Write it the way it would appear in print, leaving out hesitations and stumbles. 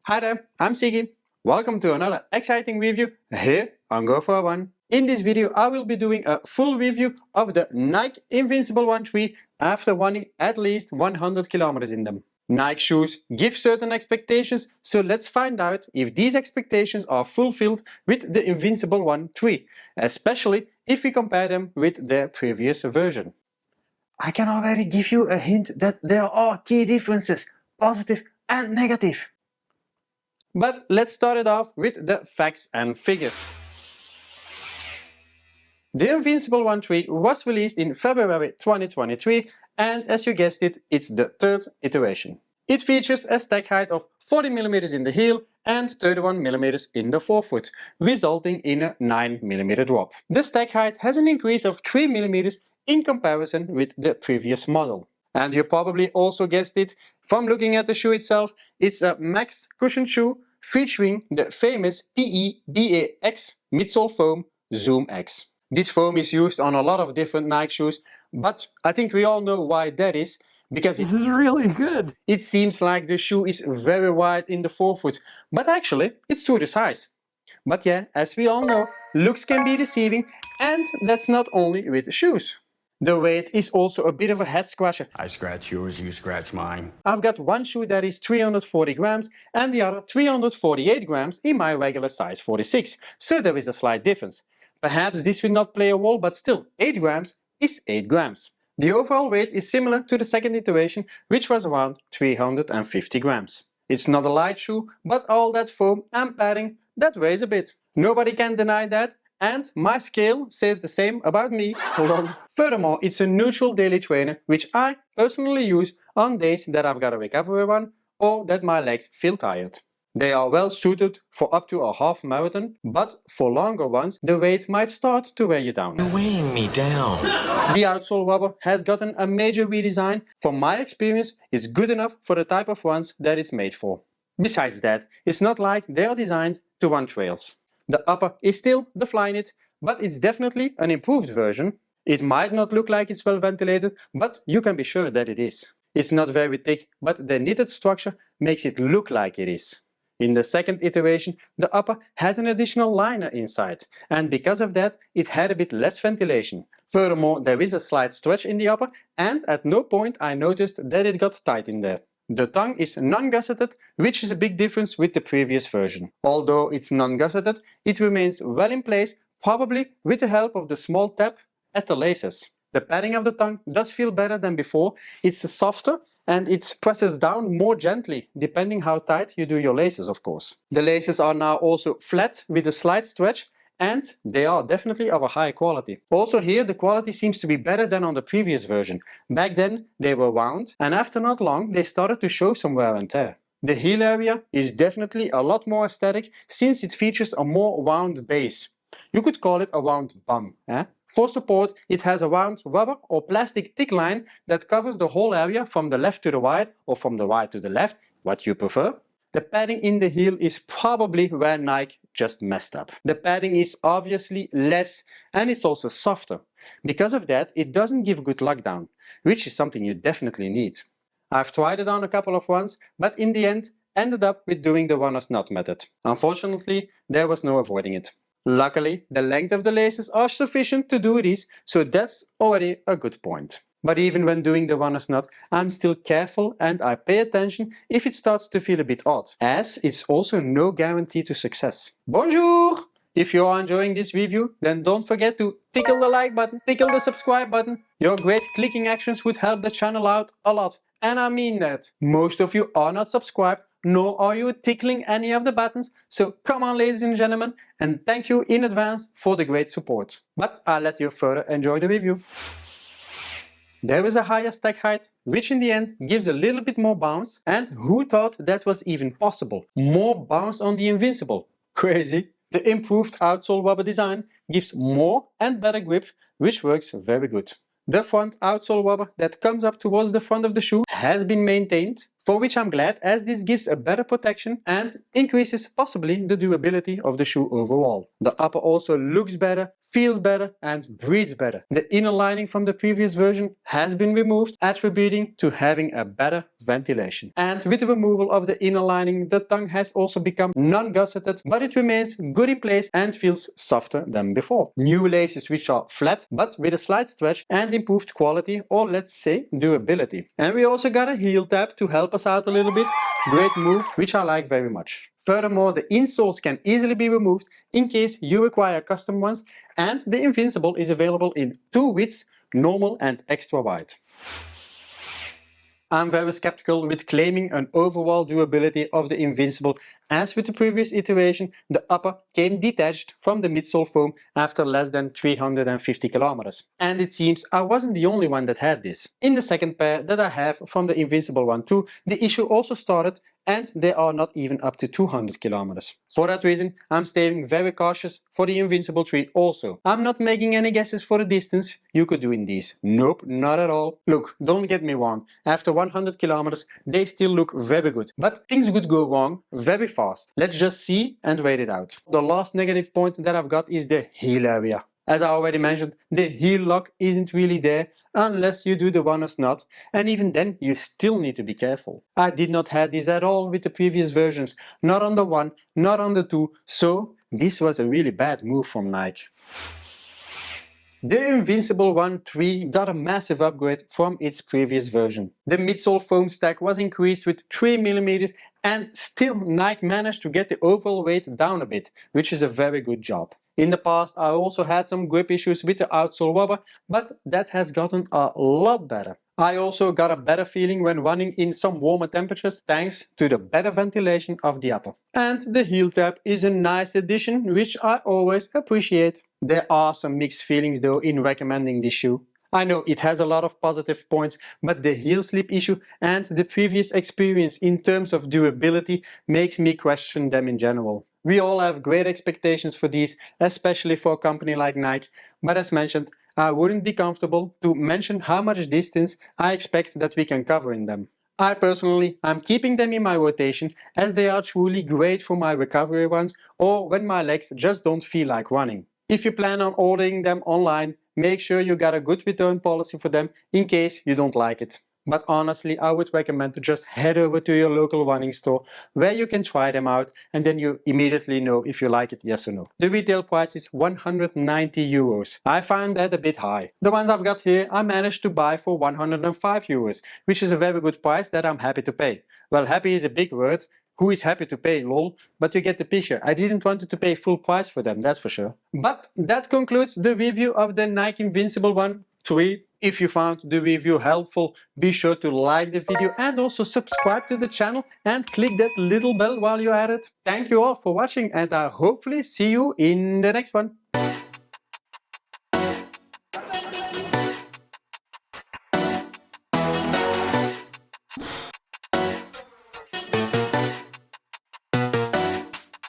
Hi there, I'm Siggy. Welcome to another exciting review here on Go For A Run. In this video I will be doing a full review of the Nike Invincible Run 3 after running at least 100 kilometers in them. Nike shoes give certain expectations, so let's find out if these expectations are fulfilled with the Invincible Run 3, especially if we compare them with their previous version. I can already give you a hint that there are key differences, positive and negative. But let's start it off with the facts and figures. The Invincible Run 3 was released in February 2023 and as you guessed it, it's the third iteration. It features a stack height of 40mm in the heel and 31mm in the forefoot, resulting in a 9mm drop. The stack height has an increase of 3mm in comparison with the previous model. And you probably also guessed it from looking at the shoe itself, it's a max cushion shoe featuring the famous PE/BAX midsole foam Zoom X. This foam is used on a lot of different Nike shoes, but I think we all know why that is, because this is really good. It seems like the shoe is very wide in the forefoot, but actually it's true to size. But yeah, as we all know, looks can be deceiving, and that's not only with shoes. The weight is also a bit of a head scratcher. I scratch yours, you scratch mine. I've got one shoe that is 340 grams and the other 348 grams in my regular size 46, so there is a slight difference. Perhaps this will not play a role, but still, 8 grams is 8 grams. The overall weight is similar to the second iteration, which was around 350 grams. It's not a light shoe, but all that foam and padding, that weighs a bit. Nobody can deny that. And my scale says the same about me. Hold on. Furthermore, it's a neutral daily trainer, which I personally use on days that I've got a recovery run or that my legs feel tired. They are well suited for up to a half marathon, but for longer ones, the weight might start to wear you down. You're weighing me down. The outsole rubber has gotten a major redesign. From my experience, it's good enough for the type of runs that it's made for. Besides that, it's not like they are designed to run trails. The upper is still the Flyknit, but it's definitely an improved version. It might not look like it's well ventilated, but you can be sure that it is. It's not very thick, but the knitted structure makes it look like it is. In the second iteration, the upper had an additional liner inside, and because of that, it had a bit less ventilation. Furthermore, there is a slight stretch in the upper, and at no point I noticed that it got tight in there. The tongue is non-gusseted, which is a big difference with the previous version. Although it's non-gusseted, it remains well in place, probably with the help of the small tab at the laces. The padding of the tongue does feel better than before. It's softer and it presses down more gently, depending how tight you do your laces, of course. The laces are now also flat with a slight stretch, and they are definitely of a high quality. Also here the quality seems to be better than on the previous version. Back then they were wound, and after not long they started to show some wear and tear. The heel area is definitely a lot more aesthetic since it features a more wound base. You could call it a wound bum. For support, it has a wound rubber or plastic thick line that covers the whole area from the left to the right or from the right to the left, what you prefer. The padding in the heel is probably where Nike just messed up. The padding is obviously less and it's also softer. Because of that, it doesn't give good lockdown, which is something you definitely need. I've tried it on a couple of runs, but in the end ended up with doing the runner's knot method. Unfortunately, there was no avoiding it. Luckily, the length of the laces are sufficient to do this, so that's already a good point. But even when doing the runner's knot, I'm still careful and I pay attention if it starts to feel a bit odd, as it's also no guarantee to success. Bonjour! If you are enjoying this review, then don't forget to tickle the like button, tickle the subscribe button. Your great clicking actions would help the channel out a lot. And I mean that. Most of you are not subscribed, nor are you tickling any of the buttons, so come on ladies and gentlemen, and thank you in advance for the great support. But I'll let you further enjoy the review. There is a higher stack height, which in the end gives a little bit more bounce, and who thought that was even possible? More bounce on the Invincible. Crazy! The improved outsole rubber design gives more and better grip, which works very good. The front outsole rubber that comes up towards the front of the shoe has been maintained for which I'm glad as this gives a better protection and increases possibly the durability of the shoe overall. The upper also looks better, feels better and breathes better. The inner lining from the previous version has been removed, attributing to having a better ventilation. And with the removal of the inner lining, the tongue has also become non-gusseted, but it remains good in place and feels softer than before. New laces which are flat but with a slight stretch and improved quality, or let's say durability. And we also got a heel tab to help us out a little bit. Great move, which I like very much. Furthermore, the insoles can easily be removed in case you require custom ones, and the Invincible is available in 2 widths, normal and extra wide. I'm very skeptical with claiming an overall durability of the Invincible, as with the previous iteration, the upper came detached from the midsole foam after less than 350 kilometers. And it seems I wasn't the only one that had this. In the second pair that I have from the Invincible Run 2, the issue also started and they are not even up to 200 kilometers. For that reason, I'm staying very cautious for the Invincible 3 also. I'm not making any guesses for the distance you could do in these. Nope, not at all. Look, don't get me wrong, after 100 kilometers they still look very good. But things would go wrong very fast. Let's just see and wait it out. The last negative point that I've got is the heel area. As I already mentioned, the heel lock isn't really there unless you do the runner's knot, and even then you still need to be careful. I did not have this at all with the previous versions, not on the 1, not on the 2, so this was a really bad move from Nike. The Invincible Run 3 got a massive upgrade from its previous version. The midsole foam stack was increased with 3 mm and still Nike managed to get the overall weight down a bit, which is a very good job. In the past I also had some grip issues with the outsole rubber, but that has gotten a lot better. I also got a better feeling when running in some warmer temperatures thanks to the better ventilation of the upper. And the heel tab is a nice addition, which I always appreciate. There are some mixed feelings though in recommending this shoe. I know it has a lot of positive points, but the heel slip issue and the previous experience in terms of durability makes me question them in general. We all have great expectations for these, especially for a company like Nike, but as mentioned, I wouldn't be comfortable to mention how much distance I expect that we can cover in them. I personally am keeping them in my rotation as they are truly great for my recovery runs or when my legs just don't feel like running. If you plan on ordering them online, make sure you got a good return policy for them in case you don't like it. But honestly, I would recommend to just head over to your local running store where you can try them out and then you immediately know if you like it, yes or no. The retail price is 190 euros. I find that a bit high. The ones I've got here I managed to buy for 105 euros, which is a very good price that I'm happy to pay. Well, happy is a big word. Who is happy to pay, lol? But you get the picture. I didn't want to pay full price for them, that's for sure. But that concludes the review of the Nike Invincible Run 3. If you found the review helpful, be sure to like the video and also subscribe to the channel and click that little bell while you're at it. Thank you all for watching and I hopefully see you in the next one.